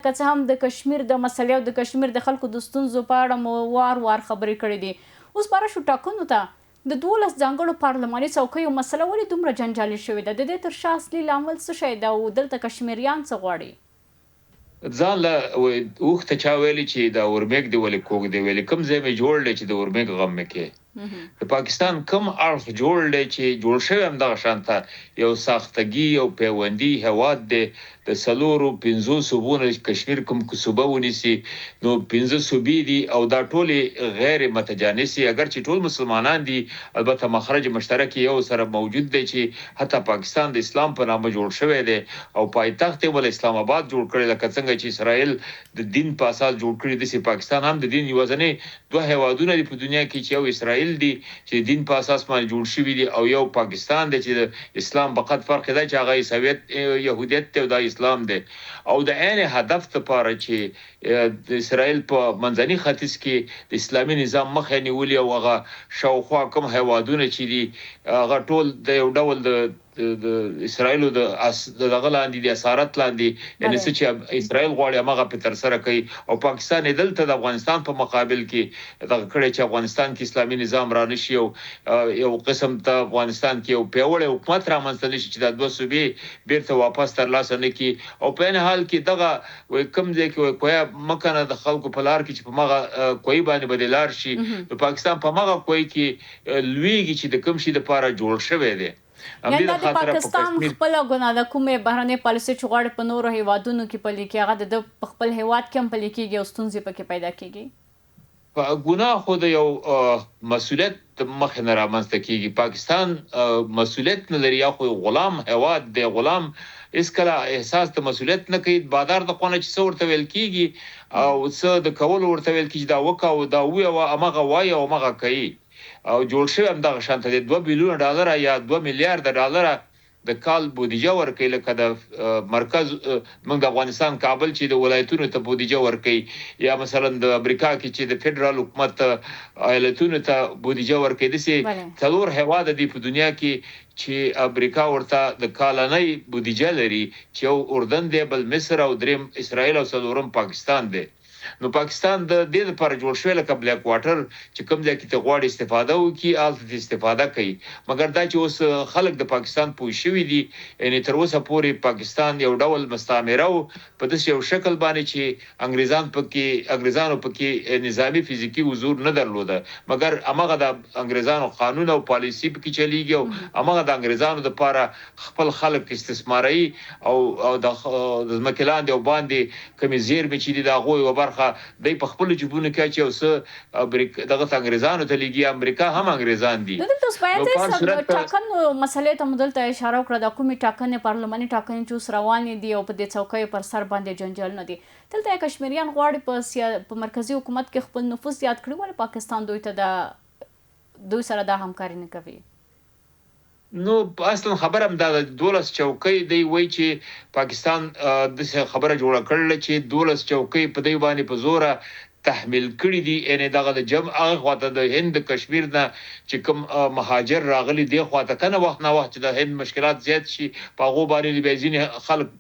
که څه هم د کشمیر د مسلې او د کشمیر د خلکو د ستونزو په اړه مو وار خبرې کړې دي. اوس باره شو ټاکنو ته د 12 ځانګړو پارلماني څوکیو مسله ولې دومره جنجالي شوې ده؟ د دې تر شا اصلي لامل څه شی ده او دلته کشمیریان څه غواړي؟ ځان له اوښته چا ویلي چې د اورمیږ دی ولې کوږ دی ویلي کوم ځای مې جوړ دی چې د اورمیږ غم مې کې د پاکستان کوم اړخ جوړ دی چې جوړ شوی همدغه شانته یو ساختګي یو پیوندي هیواد دی د 4-5 صوبونو کشمیر کوم صوبه ونیسي نو 15 صوبې دي او دا ټولې غیر متجانسي اگر چې ټول مسلمانان دي البته مخرج مشترک یو سره موجود دی چې حتی پاکستان د اسلام په نامه جوړ شوی دی او پایتخت ول اسلام آباد جوړ کړی لکه څنګه چې اسرائیل د دین په اساس جوړ کړی دی پاکستان هم د دین یوازنی دوه هیوادونه دي په دنیا کې چې یو اسرائیل دی چې دین په اساس باندې جوړ شوی دی او یو پاکستان دی چې د اسلام فقط فرق دی چې هغه سویت يهودیت ته د اسلام دی او د عین هدف لپاره چې د اسرائیل په منځني ختیځ کې د اسلامي نظام مخه نیولې او هغه شاوخوا کوم هیوادونه چې دي هغه ټول د یو ډول د اسرائیل د دغه لاندې د اسارت لاندې یعنی چې اسرائیل غواړي هغه په تر سره کوي او پاکستان دلته د افغانستان په مقابل کې دغه کړي چې افغانستان کې اسلامي نظام را نشي او یو قسم ته افغانستان کې یو پیوړی حکومت را منځته نشي چې د دوه صوبې بیرته واپس ترلاسه نه کی او په نه حال کې دغه کم ځای کې کوی مکنه د خلکو په لار کې چې په مغه کوی باندې بدلار شي د پاکستان په مغه کوی کې لویږي چې د کوم شي د لپاره جوړ شوی دی. یعنی د پاکستان خپل غنا د کومه بهرنۍ پالیسي چې غواړي په نورو هیوادونو کې پلي کې هغه د خپل هیواد کې هم پلي کېږي او ستونزې پکې پیدا کېږي. په ګناه خو د یو مسؤلیت مخ نه رامنځته کېږي. پاکستان مسؤلیت نه لري خو غلام هیواد دی غلام اس کله احساس د مسؤلیت نه کوي بازار د قونه چې څورته ویل کېږي او څه د کول ورته ویل کېږي دا وکاو دا وی او امغه وای او امغه کوي او جوړ شوی همدغه شانته د 2 بلیون ډالر یا 2 میلیارډ ډالر د کال بودیجه ورکړي لکه د مرکز موږ د افغانستان کابل چې د ولایتونو ته بودیجه ورکړي یا مثلا د امریکا کې چې د فدرال حکومت ایالتونو ته بودیجه ورکړي دي څلور هیواد دي په دنیا کې چې امریکا ورته د کالنۍ بودیجه لري چې اردن دی بل مصر او دریم اسرائیل او څلورم پاکستان دی. نو پاکستان د دې لپاره جوړ شوی لکه بلیک واټر چې کوم ځای کې ته غواړي استفاده وکړي الته استفاده کوي مګر دا چې اوس خلک د پاکستان پوه شوی دي یعنی تر اوسه پورې پاکستان یو ډول مستعمره او په داسې یو شکل باندې چې انګریزانو پکې نظامی فزیکی حضور نه درلوده مګر هغه د انګریزانو قانون او پالیسی پکې چلیږي او هغه د انګریزانو لپاره خپل خلک استثماري او د مکلان دی باندې کمی زیر می چې دا غوي وبرخه د په خپل جبونه کې چې اوس دغه انګریزانو ته لګي امریکا هم انګریزان دي. د تاسو باید ټاکنو مسلې ته مدلته اشاره وکړه د کومې ټاکنې پارلماني ټاکنې چې اوس روانې دي او په دې څوکۍ پر سر باندې جنجال نه دي دلته کشمیریان غواړي په مرکزی حکومت کې خپل نفوذ زیات کړي ولې پاکستان دوی سره دا همکاري نه کوي؟ نو اصلا خبر هم دا 12 چوکۍ دی وای چې پاکستان د خبره جوړه کړل چې 12 چوکۍ په دی باندې په زوره تحمیل کړی دي ان دغه د جمع خواته د هند کشمیر نه چې کوم مهاجر راغلي دی خواته کنه وخت نه وخت د هند مشکلات زیات شي په غو باندې بیزین خلک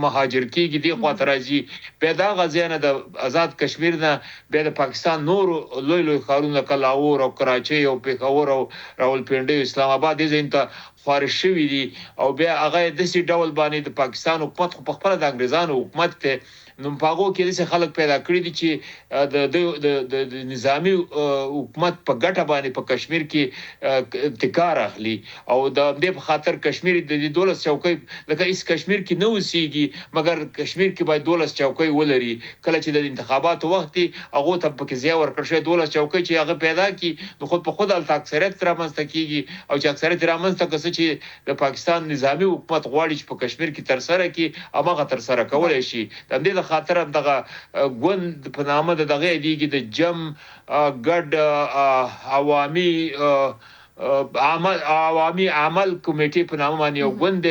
مهاجر کیږي دی خواته راځي پیدا غزيانه د آزاد کشمیر نه به د پاکستان نور لوی خارونه کلاور او کراچي او پیښور او راولپنډي اسلام آباد دي زینته خارج شوی دي او بیا هغه د سي ډول باندې د پاکستان حکومت په خپل د انګريزانو حکومت ته نو پاغو کې د خلک پیدا کړی دي چې د نظامی حکومت په ګټه باندې په کشمیر کې ټکار اخلي او د دې په خاطر کشمیر د 12 چوکۍ لکه اس کشمیر کې نو وسیږي مګر کشمیر کې باید 12 چوکۍ ولري کله چې د انتخاباتو وخت هغه ته پکې ځای ورکړ شي 12 چوکۍ چې هغه پیدا کی نو خود په خود د اکثریت تر منځ کېږي او چې اکثریت را منځ ته چې د پاکستان نظامی حکومت غواړي چې په کشمیر کې تر سره کې هغه تر سره کولای شي د دې خاطر دغه ګوند په نامه دغه دیږي د جم ګډ عوامي عوامي عمل کمیټې په نامه باندې یو ګوند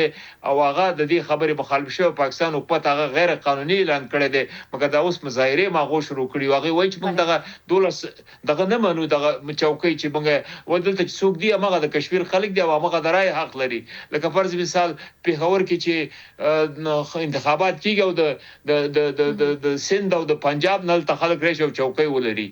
او هغه د دې خبرې مخالف شو پاکستان حکومت هغه غیر قانوني اعلان کړی دی مګر دا اوس مظاهره ماغو شروع کړي هغه وایي چې موږ دغه دولس دغه نه منو دغه چوکۍ چې موږ ودلته چې څوک دی هغه د کشمیر خلک دی او هغه د رای حق لري لکه فرض مثال پیښور کې چې انتخابات کیږي او د سند او د پنجاب نل ته خلک راشي او چوکۍ ولري